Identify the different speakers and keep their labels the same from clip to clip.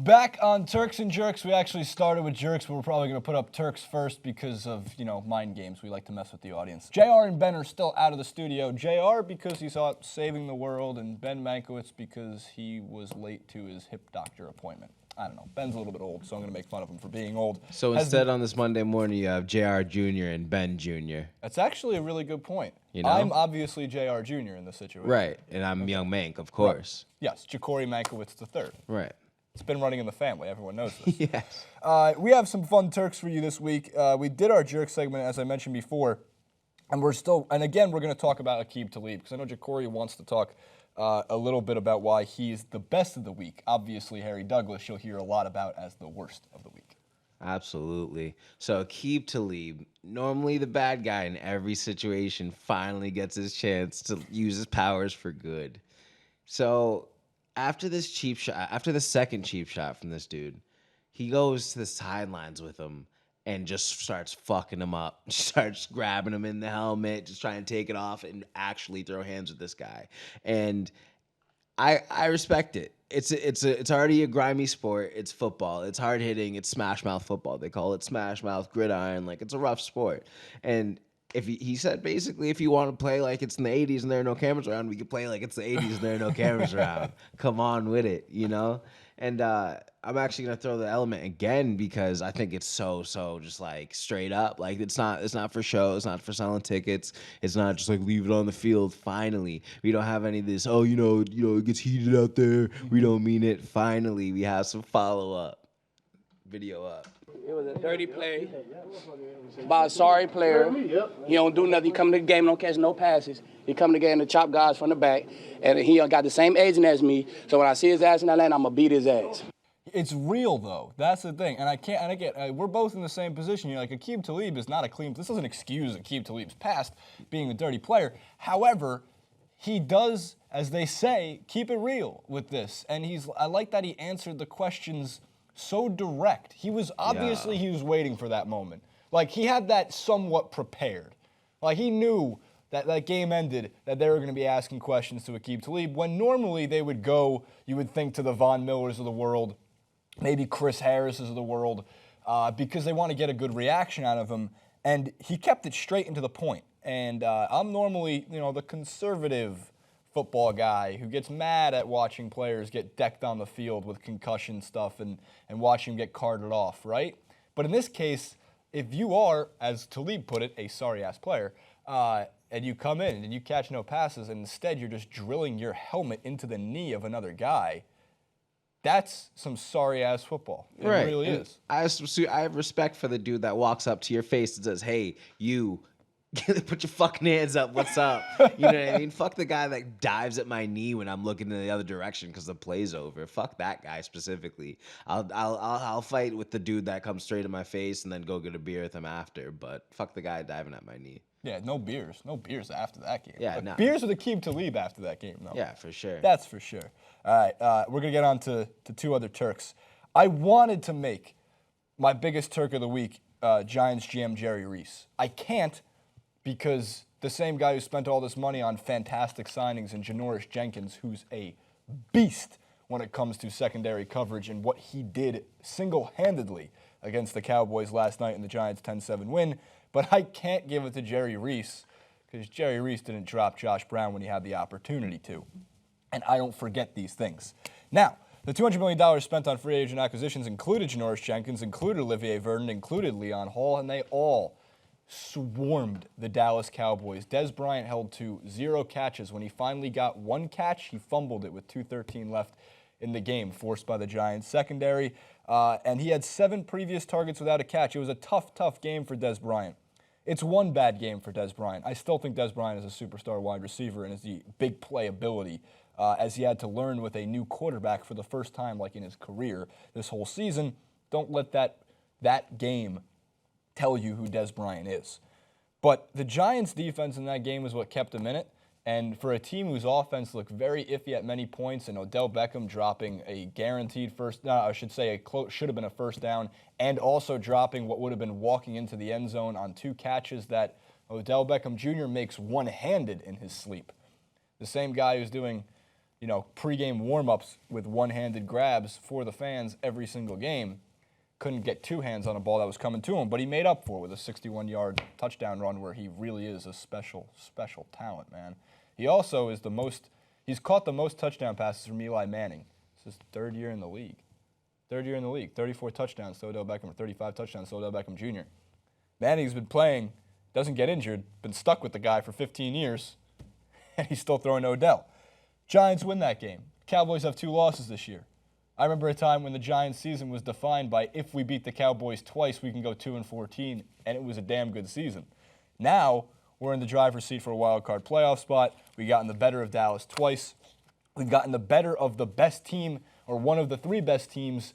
Speaker 1: Back on Turks and Jerks. We actually started with Jerks, but we're probably going to put up Turks first because of, mind games. We like to mess with the audience. JR and Ben are still out of the studio. JR because he's out saving the world, and Ben Mankiewicz because he was late to his hip doctor appointment. I don't know. Ben's a little bit old, so I'm going to make fun of him for being old.
Speaker 2: So instead on this Monday morning, you have JR Jr. and Ben Jr.
Speaker 1: That's actually a really good point. I'm obviously JR Jr. in this situation.
Speaker 2: Right, and I'm Young Mank, of course.
Speaker 1: Right. Yes, Jacorious Mankiewicz III.
Speaker 2: Right.
Speaker 1: It's been running in the family. Everyone knows this.
Speaker 2: Yes.
Speaker 1: We have some fun Turks for you this week. We did our jerk segment, as I mentioned before, and again, we're going to talk about Aqib Talib, because I know Jacorious wants to talk a little bit about why he's the best of the week. Obviously, Harry Douglas, you'll hear a lot about as the worst of the week.
Speaker 2: Absolutely. So Aqib Talib, normally the bad guy in every situation, finally gets his chance to use his powers for good. So after the second cheap shot from this dude, he goes to the sidelines with him and just starts fucking him up. Starts grabbing him in the helmet, just trying to take it off and actually throw hands with this guy. And I respect it. It's already a grimy sport. It's football. It's hard hitting. It's smash mouth football. They call it smash mouth gridiron. Like, it's a rough sport. And if he said basically, if you want to play like it's in the 80s and there are no cameras around, we can play like it's the 80s and there are no cameras around. Come on with it, And I'm actually gonna throw the element again because I think it's so just like straight up. Like it's not for show. It's not for selling tickets. It's not just like leave it on the field. Finally, we don't have any of this. Oh, it gets heated out there. We don't mean it. Finally, we have some follow up video up.
Speaker 3: It was a dirty play by a sorry player. He don't do nothing. He come to the game, don't catch no passes. He come to the game to chop guys from the back, and he got the same agent as me. So when I see his ass in that lane, I'm gonna beat his ass.
Speaker 1: It's real though. That's the thing, and I get. We're both in the same position. Like Aqib Talib is not a clean. This doesn't excuse Aqib Talib's past being a dirty player. However, he does, as they say, keep it real with this, and I like that he answered the questions so direct. He was obviously he was waiting for that moment. Like he had that somewhat prepared. Like he knew that that game ended, that they were going to be asking questions to Aqib Talib when normally they would go, you would think, to the Von Millers of the world, maybe Chris Harris's of the world, because they want to get a good reaction out of him. And he kept it straight and to the point. And I'm normally, the conservative football guy who gets mad at watching players get decked on the field with concussion stuff and watching them get carted off, right? But in this case, if you are, as Talib put it, a sorry-ass player, and you come in and you catch no passes and instead you're just drilling your helmet into the knee of another guy, that's some sorry-ass football. It really is.
Speaker 2: I have respect for the dude that walks up to your face and says, hey, you, put your fucking hands up. What's up? You know what I mean? Fuck the guy that dives at my knee when I'm looking in the other direction because the play's over. Fuck that guy specifically. I'll fight with the dude that comes straight in my face and then go get a beer with him after. But fuck the guy diving at my knee.
Speaker 1: Yeah, no beers after that game.
Speaker 2: Yeah, no.
Speaker 1: Beers with Aqib Talib after that game, though.
Speaker 2: Yeah, for sure.
Speaker 1: That's for sure. All right, we're gonna get on to two other Turks. I wanted to make my biggest Turk of the week Giants GM Jerry Reese. I can't, because the same guy who spent all this money on fantastic signings in Janoris Jenkins, who's a beast when it comes to secondary coverage and what he did single-handedly against the Cowboys last night in the Giants' 10-7 win. But I can't give it to Jerry Reese because Jerry Reese didn't drop Josh Brown when he had the opportunity to. And I don't forget these things. Now, the $200 million spent on free agent acquisitions included Janoris Jenkins, included Olivier Vernon, included Leon Hall, and they all swarmed the Dallas Cowboys. Dez Bryant held to 0 catches. When he finally got 1 catch, he fumbled it with 2:13 left in the game, forced by the Giants secondary. And he had 7 previous targets without a catch. It was a tough game for Dez Bryant. It's one bad game for Dez Bryant. I still think Dez Bryant is a superstar wide receiver and is the big play ability, as he had to learn with a new quarterback for the first time like in his career this whole season. Don't let that game tell you who Dez Bryant is. But the Giants' defense in that game was what kept him in it. And for a team whose offense looked very iffy at many points, and Odell Beckham dropping a guaranteed should have been a first down, and also dropping what would have been walking into the end zone on 2 catches that Odell Beckham Jr. makes one-handed in his sleep. The same guy who's doing pregame warm-ups with one-handed grabs for the fans every single game. Couldn't get two hands on a ball that was coming to him, but he made up for it with a 61-yard touchdown run where he really is a special, special talent, man. He also is he's caught the most touchdown passes from Eli Manning. This is third year in the league. 34 touchdowns to Odell Beckham, or 35 touchdowns to Odell Beckham Jr. Manning's been playing, doesn't get injured, been stuck with the guy for 15 years, and he's still throwing to Odell. Giants win that game. Cowboys have 2 losses this year. I remember a time when the Giants season was defined by if we beat the Cowboys twice, we can go 2-14, and it was a damn good season. Now, we're in the driver's seat for a wild card playoff spot. We've gotten the better of Dallas twice. We've gotten the better of the best team, or one of the 3 best teams,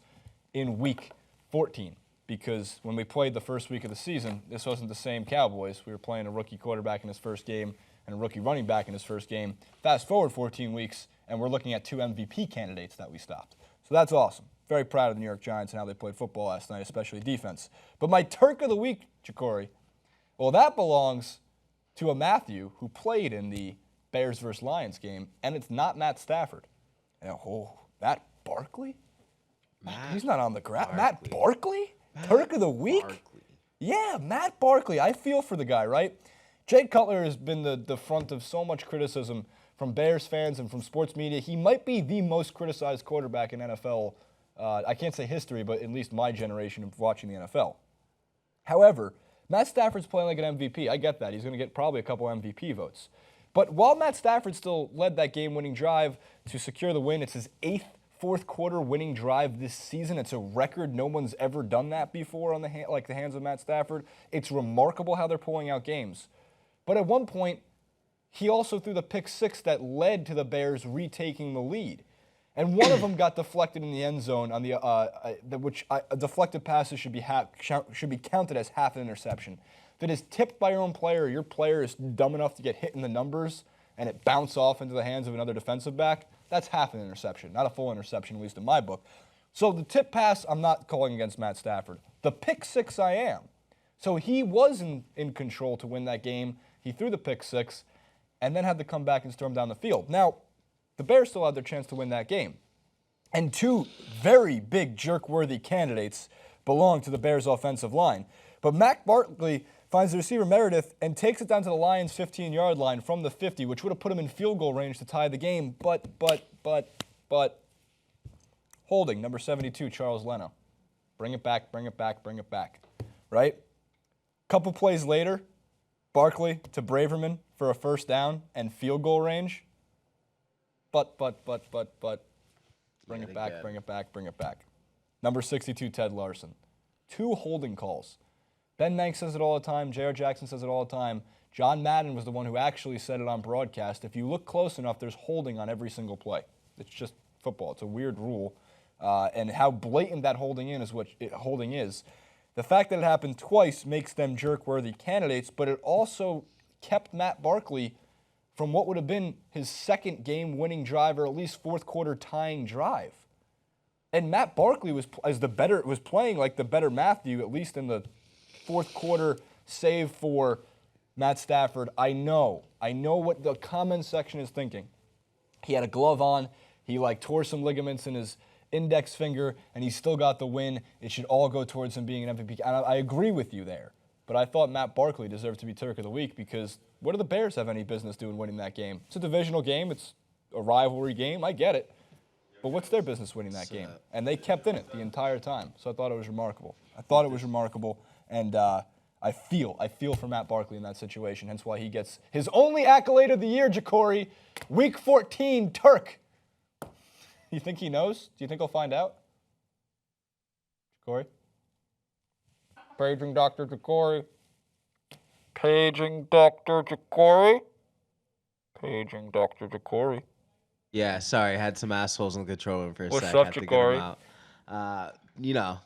Speaker 1: in week 14. Because when we played the first week of the season, this wasn't the same Cowboys. We were playing a rookie quarterback in his first game and a rookie running back in his first game. Fast forward 14 weeks, and we're looking at 2 MVP candidates that we stopped. So that's awesome. Very proud of the New York Giants and how they played football last night, especially defense. But my Turk of the Week, Jacori, well, that belongs to a Matthew who played in the Bears versus Lions game, and it's not Matt Stafford. And, Matt Barkley? He's not on the ground. Matt Barkley? Turk of the Week? Barkley. Yeah, Matt Barkley. I feel for the guy, right? Jay Cutler has been the front of so much criticism from Bears fans and from sports media. He might be the most criticized quarterback in NFL, I can't say history, but at least my generation of watching the NFL. However, Matt Stafford's playing like an MVP. I get that. He's going to get probably a couple MVP votes. But while Matt Stafford still led that game-winning drive to secure the win, it's his 8th fourth-quarter winning drive this season. It's a record. No one's ever done that before on the hands of Matt Stafford. It's remarkable how they're pulling out games. But at one point, he also threw the pick 6 that led to the Bears retaking the lead. And one of them got deflected in the end zone on a deflected passes should be counted as half an interception. If it is tipped by your own player, your player is dumb enough to get hit in the numbers and it bounce off into the hands of another defensive back, that's half an interception, not a full interception, at least in my book. So the tip pass, I'm not calling against Matt Stafford. The pick 6, I am. So he was in control to win that game. He threw the pick 6 and then had to come back and storm down the field. Now, the Bears still had their chance to win that game. And 2 very big jerk-worthy candidates belong to the Bears' offensive line. But Matt Barkley finds the receiver Meredith and takes it down to the Lions' 15-yard line from the 50, which would have put him in field goal range to tie the game. But, holding, number 72, Charles Leno. Bring it back, right? Couple plays later, Barkley to Braverman for a first down and field goal range. But. Bring it back. Number 62, Ted Larson. 2 holding calls. Ben Manx says it all the time. J.R. Jackson says it all the time. John Madden was the one who actually said it on broadcast. If you look close enough, there's holding on every single play. It's just football. It's a weird rule. And how blatant that holding is. The fact that it happened twice makes them jerk-worthy candidates, but it also kept Matt Barkley from what would have been his second game-winning drive, or at least fourth-quarter tying drive. And Matt Barkley was playing like the better Matthew, at least in the fourth quarter, save for Matt Stafford. I know what the comment section is thinking. He had a glove on. He tore some ligaments in his index finger, and he still got the win. It should all go towards him being an MVP. And I agree with you there. But I thought Matt Barkley deserved to be Turk of the Week because what do the Bears have any business doing winning that game? It's a divisional game. It's a rivalry game. I get it. But what's their business winning that game? And they kept in it the entire time. So I thought it was remarkable. And I feel for Matt Barkley in that situation. Hence why he gets his only accolade of the year, Jacori. Week 14, Turk. You think he knows? Do you think he'll find out? Jacori? Paging Dr. Jacori.
Speaker 2: Yeah, sorry, I had some assholes in the control room for a
Speaker 1: What's
Speaker 2: sec.
Speaker 1: up,
Speaker 2: Had to get
Speaker 1: Jacori?
Speaker 2: them out.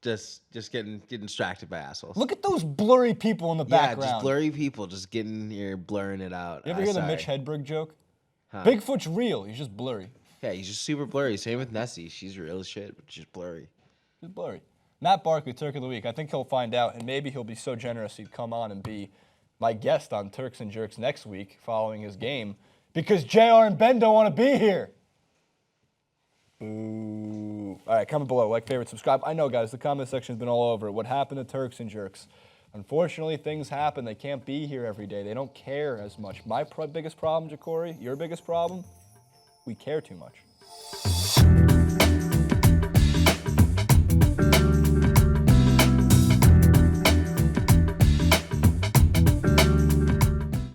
Speaker 2: Just getting distracted by assholes.
Speaker 1: Look at those blurry people in the background.
Speaker 2: Yeah, just blurry people just getting here, blurring it out.
Speaker 1: You ever hear the
Speaker 2: Sorry.
Speaker 1: Mitch Hedberg joke?
Speaker 2: Huh.
Speaker 1: Bigfoot's real. He's just blurry.
Speaker 2: Yeah, he's just super blurry. Same with Nessie. She's real as shit, but just blurry.
Speaker 1: He's blurry. Matt Barkley, Turk of the Week. I think he'll find out, and maybe he'll be so generous he'd come on and be my guest on Turks and Jerks next week following his game, Because JR and Ben don't want to be here. Boo. All right, comment below, like, favorite, subscribe. I know, guys, the comment section's been all over it. What happened to Turks and Jerks? Unfortunately, things happen. They can't be here every day. They don't care as much. My biggest problem, Jacory, your biggest problem, we care too much.